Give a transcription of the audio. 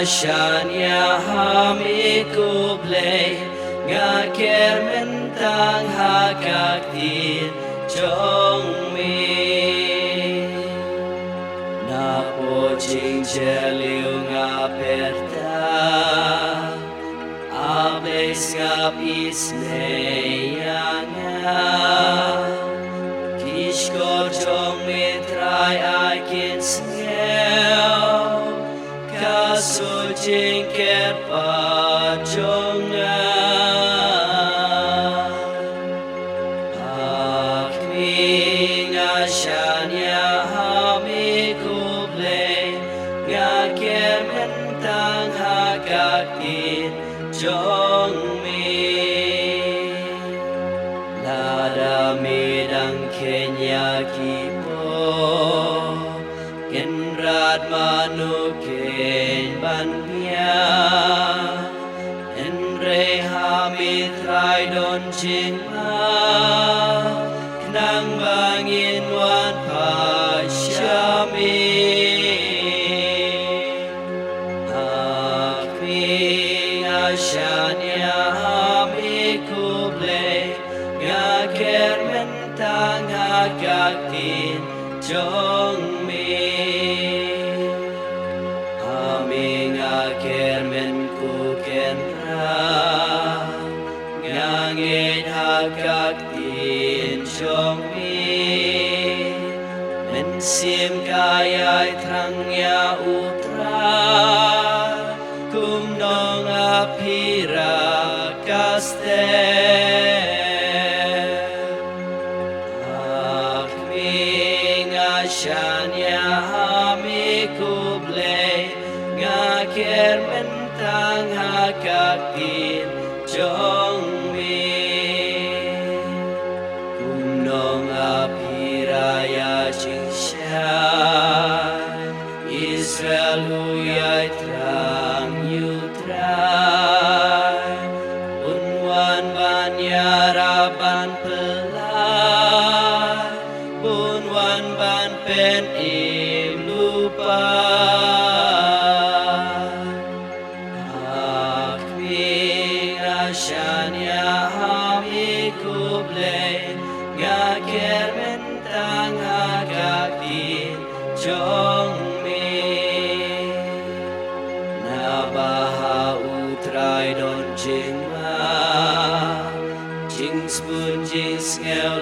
shania hami kuble nga kermentang hakaktin trong mi na po ching cheliu nga perta abes nga pisneya nga kishko trong mitray akin sneo kaso ching kerpa trong nga shania hami kuble nga kermentang hakaktin trong mi ladamid ang kenya kipo kenrad manukin banpia enre hami traidon chingma nang bangin wan pasyami aking asyanya hami kuble nga kermentang hakaktin trong mi aming akermen kukenra ngangin hakaktin trong mi mensim kaya'y trangya utra kumnong apira kaste akming asyanya hami kuble nga kermentang hakaktin trong kumnong apiraya jingsya Israel huyay trang yutray unwan banyaraban pelay unwan ban pen im lupa akming asyanya hami kuble nga kermentang hakaktin trong mi nabaha utray don jingma jings pun jings ngel